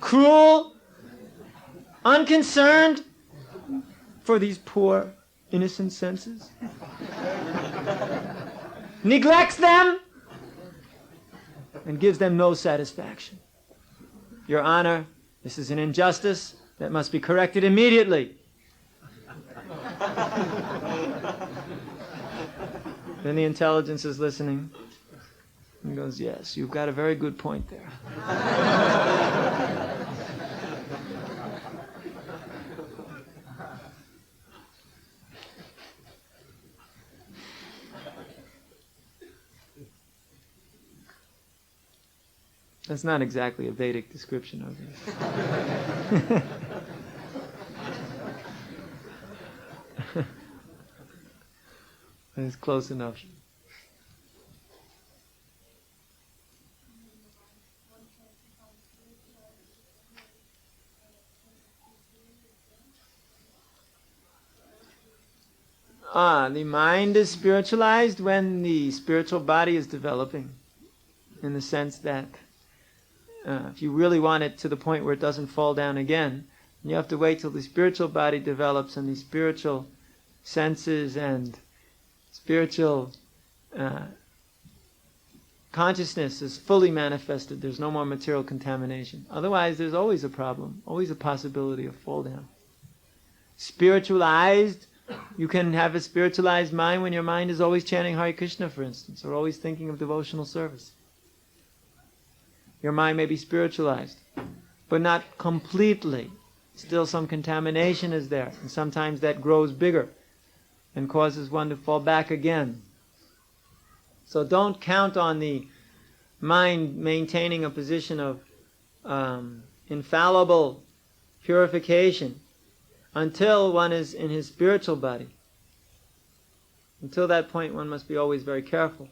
cruel, unconcerned for these poor, innocent senses, neglects them and gives them no satisfaction. Your Honor, this is an injustice that must be corrected immediately. Then the intelligence is listening and goes, yes, you've got a very good point there. That's not exactly a Vedic description of it. It's close enough. The mind is spiritualized when the spiritual body is developing, in the sense that if you really want it to the point where it doesn't fall down again, you have to wait till the spiritual body develops and the spiritual senses and spiritual consciousness is fully manifested. There's no more material contamination. Otherwise, there's always a problem, always a possibility of fall down. Spiritualized, you can have a spiritualized mind when your mind is always chanting Hare Krishna, for instance, or always thinking of devotional service. Your mind may be spiritualized, but not completely. Still some contamination is there, and sometimes that grows bigger and causes one to fall back again. So don't count on the mind maintaining a position of infallible purification until one is in his spiritual body. Until that point, one must be always very careful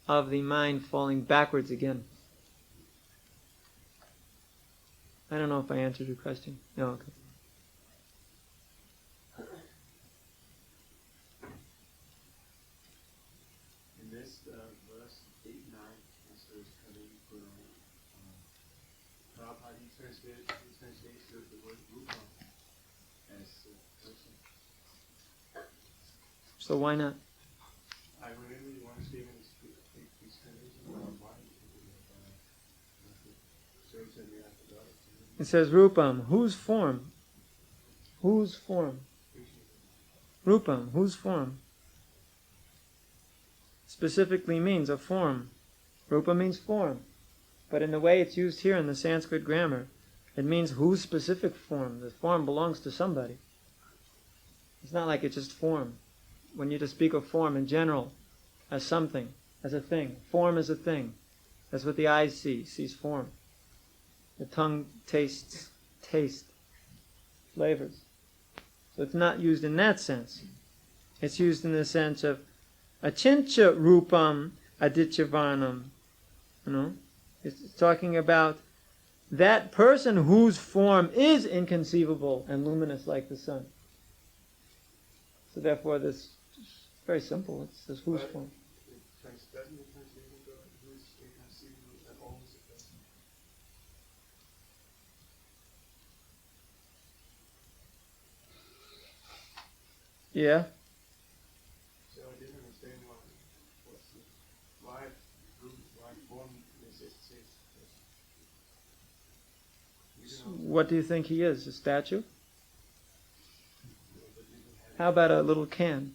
of the mind falling backwards again. I don't know if I answered your question. No, okay. In this verse 8, 9, it says, Prabhupada, he translates the word rupa as person. So why not? I really want to see him explanation why it says Rupam, whose form? Whose form? Rupam, whose form? Specifically means a form. Rupa means form. But in the way it's used here in the Sanskrit grammar, it means whose specific form. The form belongs to somebody. It's not like it's just form. When you just speak of form in general, as something, as a thing. Form is a thing. That's what the eyes see, sees form. The tongue tastes taste, flavors. So it's not used in that sense. It's used in the sense of achincha rupam aditya varnam. It's talking about that person whose form is inconceivable and luminous like the sun. So therefore this is very simple. It says whose form. Yeah. So I didn't understand why form exists. What do you think he is? A statue? How about a little can?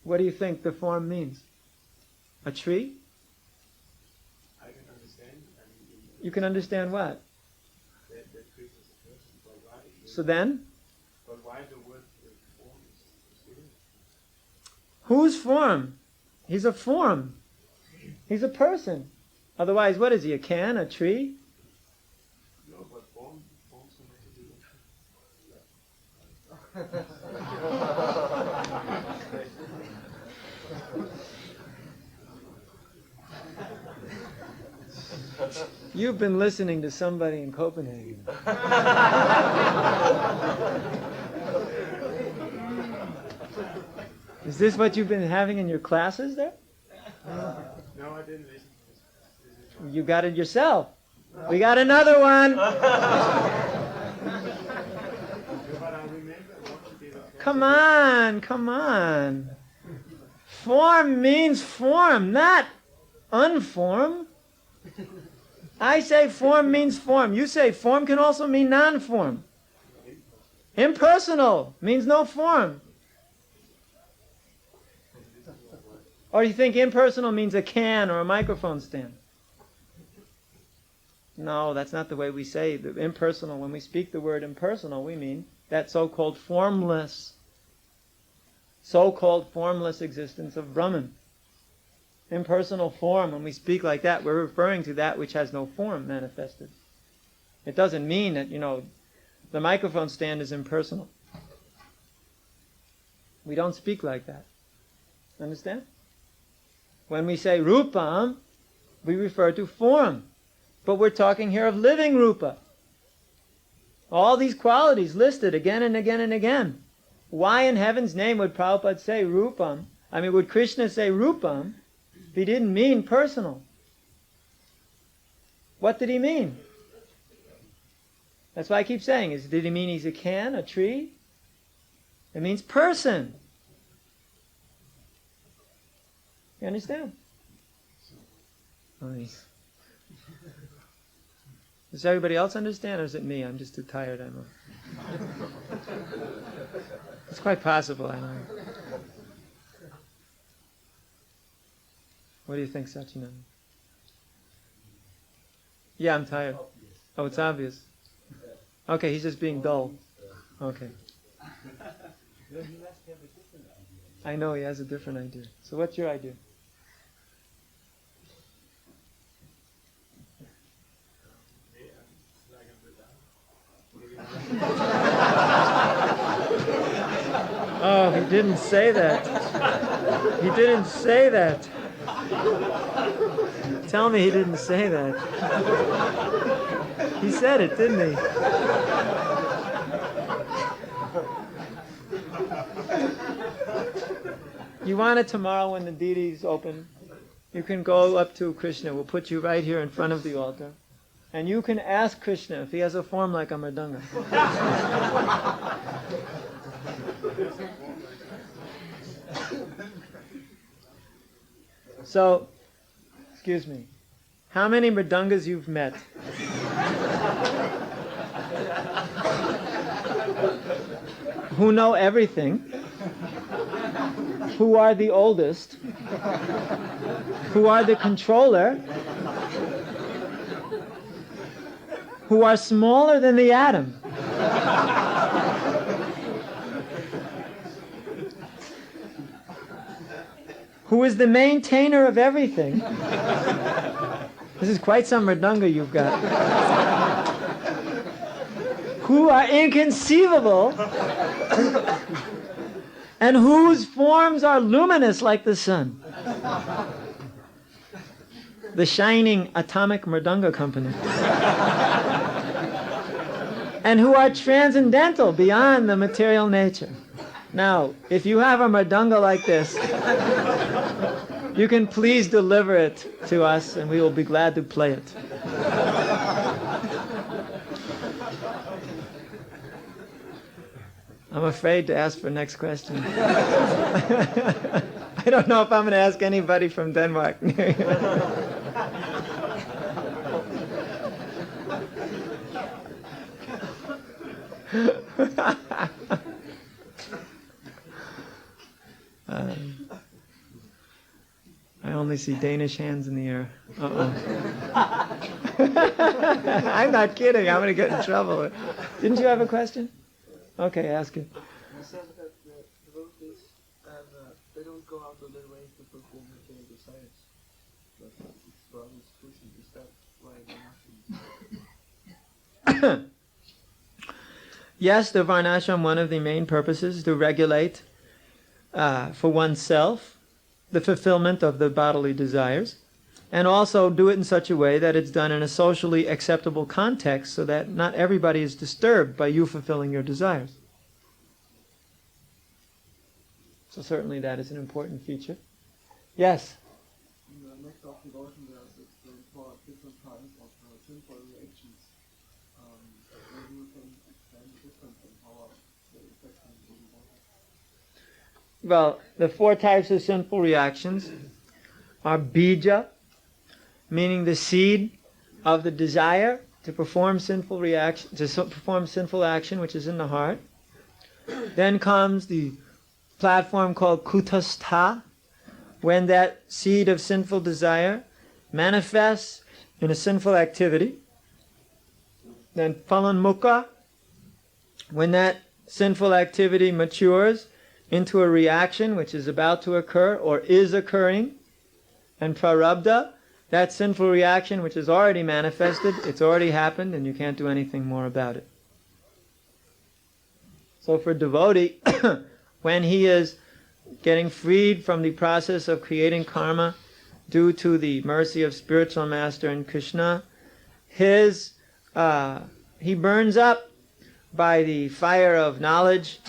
What do you think the form means? A tree? I can understand. You can understand what? That tree is a person. But why? So then? But why the word form is here? Whose form? He's a form. He's a person. Otherwise, what is he? A can? A tree? No, but forms You've been listening to somebody in Copenhagen. Is this what you've been having in your classes there? No, I didn't listen. You got it yourself. We got another one. Come on, come on. Form means form, not unform. I say form means form. You say form can also mean non-form. Impersonal means no form. Or you think impersonal means a can or a microphone stand? No, that's not the way we say the impersonal. When we speak the word impersonal, we mean that so-called formless so-called formless existence of Brahman. Impersonal form, when we speak like that, we're referring to that which has no form manifested. It doesn't mean that, the microphone stand is impersonal. We don't speak like that. Understand? When we say rupam, we refer to form. But we're talking here of living rupa. All these qualities listed again and again and again. Why in heaven's name would Prabhupada say rupam? Would Krishna say rupam if he didn't mean personal? What did he mean? That's why I keep saying, did he mean he's a can, a tree? It means person. You understand? Does everybody else understand, or is it me? I'm just too tired. It's quite possible, I know. What do you think, Sachinanda? Yeah, I'm tired. Oh, it's obvious. Okay, he's just being dull. Okay. I know he has a different idea. So what's your idea? Oh, he didn't say that. He didn't say that. Tell me he didn't say that. He said it, didn't he? You want it tomorrow when the deities open? You can go up to Krishna. We'll put you right here in front of the altar. And you can ask Krishna if he has a form like a mridanga. So, excuse me, how many mridangas you've met? Who know everything? Who are the oldest? Who are the controller? Who are smaller than the atom? Who is the maintainer of everything? This is quite some mridanga you've got. Who are inconceivable and whose forms are luminous like the sun. The shining atomic mridanga company. And who are transcendental beyond the material nature. Now, if you have a mridanga like this, you can please deliver it to us and we will be glad to play it. I'm afraid to ask for next question. I don't know if I'm going to ask anybody from Denmark. I only see Danish hands in the air. I'm not kidding. I'm going to get in trouble. Didn't you have a question? Okay, ask it. You said that the devotees they don't go out of their way to fulfill material desires. But it's rather exclusion. Is that why they're not? Yes, the varnashram, one of the main purposes is to regulate for oneself the fulfillment of the bodily desires, and also do it in such a way that it's done in a socially acceptable context so that not everybody is disturbed by you fulfilling your desires. So certainly that is an important feature. Yes? In the next of devotion there is explained for different kinds of simple reactions. Maybe you can explain the difference in how the effect on the devotion. Well, the 4 types of sinful reactions are bija, meaning the seed of the desire to perform sinful reaction, perform sinful action, which is in the heart. Then comes the platform called kutastha, when that seed of sinful desire manifests in a sinful activity. Then phalanmukha, when that sinful activity matures into a reaction which is about to occur or is occurring. And prarabdha, that sinful reaction which is already manifested, it's already happened and you can't do anything more about it. So for devotee, when he is getting freed from the process of creating karma due to the mercy of spiritual master and Krishna, he burns up by the fire of knowledge,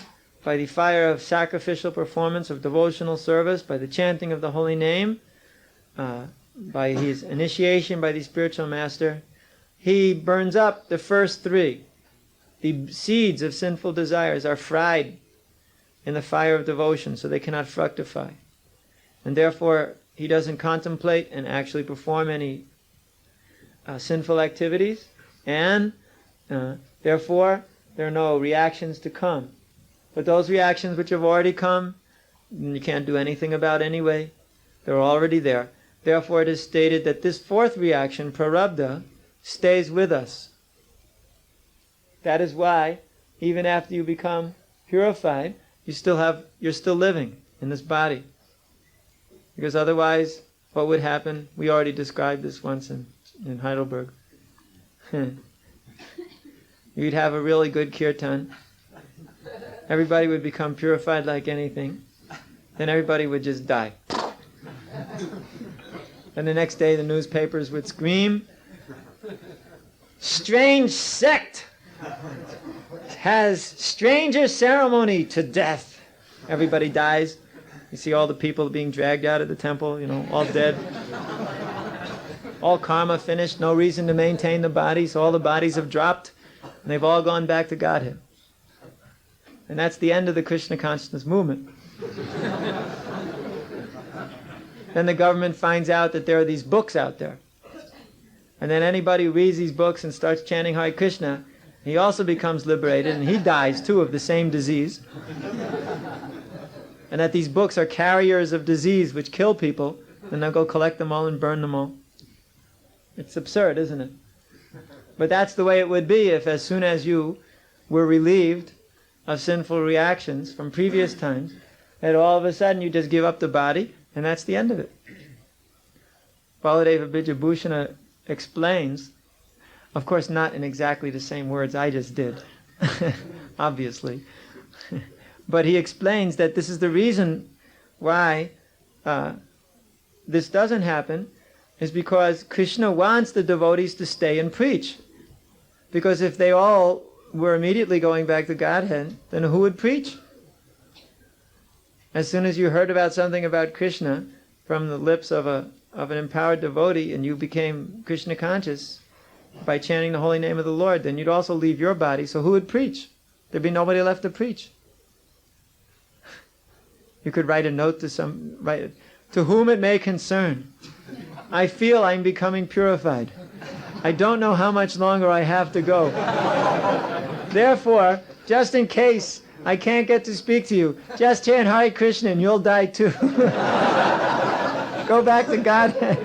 by the fire of sacrificial performance, of devotional service, by the chanting of the holy name, by his initiation by the spiritual master. He burns up the first three. The seeds of sinful desires are fried in the fire of devotion, so they cannot fructify. And therefore, he doesn't contemplate and actually perform any sinful activities, and therefore, there are no reactions to come. But those reactions which have already come, you can't do anything about anyway. They're already there. Therefore, it is stated that this fourth reaction, prarabdha, stays with us. That is why, even after you become purified, you're still living in this body. Because otherwise, what would happen? We already described this once in Heidelberg. You'd have a really good kirtan. Everybody would become purified like anything. Then everybody would just die. And the next day the newspapers would scream, "Strange sect has stranger ceremony to death." Everybody dies. You see all the people being dragged out of the temple, all dead. All karma finished, no reason to maintain the bodies. All the bodies have dropped, and they've all gone back to Godhead. And that's the end of the Krishna consciousness movement. Then the government finds out that there are these books out there. And then anybody who reads these books and starts chanting Hare Krishna, he also becomes liberated, and he dies too of the same disease. And that these books are carriers of disease which kill people, and they'll go collect them all and burn them all. It's absurd, isn't it? But that's the way it would be if as soon as you were relieved of sinful reactions from previous times, that all of a sudden you just give up the body, and that's the end of it. Baladeva Bijabhushana explains, of course not in exactly the same words I just did, obviously, but he explains that this is the reason why this doesn't happen, is because Krishna wants the devotees to stay and preach. Because if they all were immediately going back to Godhead, then who would preach? As soon as you heard about something about Krishna from the lips of an empowered devotee, and you became Krishna conscious by chanting the holy name of the Lord, then you'd also leave your body, so who would preach? There'd be nobody left to preach. You could write a note to whom it may concern. I feel I'm becoming purified. I don't know how much longer I have to go. Therefore, just in case I can't get to speak to you, just chant Hare Krishna and you'll die too. Go back to Godhead.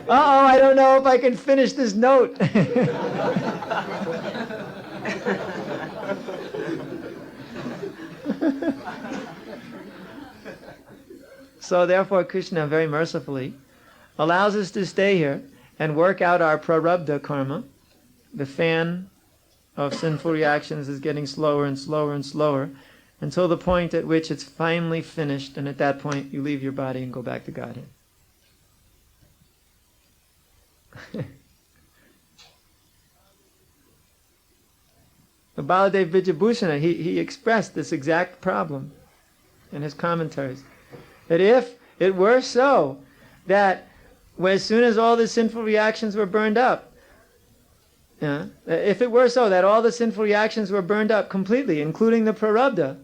Uh-oh, I don't know if I can finish this note. So therefore Krishna very mercifully allows us to stay here and work out our prarabdha karma. The fan of sinful reactions is getting slower and slower and slower until the point at which it's finally finished, and at that point you leave your body and go back to Godhead. The Baladev Vijabhushana, he expressed this exact problem in his commentaries. That if it were so, that as soon as all the sinful reactions were burned up, if it were so that all the sinful reactions were burned up completely, including the prarabdha,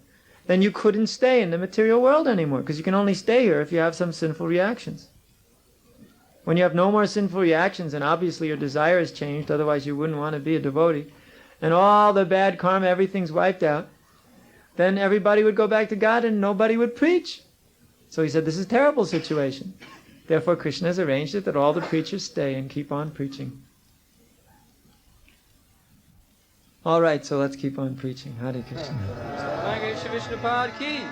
then you couldn't stay in the material world anymore, because you can only stay here if you have some sinful reactions. When you have no more sinful reactions, and obviously your desire has changed, otherwise you wouldn't want to be a devotee, and all the bad karma, everything's wiped out, then everybody would go back to God and nobody would preach. So he said, this is a terrible situation. Therefore Krishna has arranged it that all the preachers stay and keep on preaching. All right, so let's keep on preaching. Hare Krishna. Vishnu Pad ki.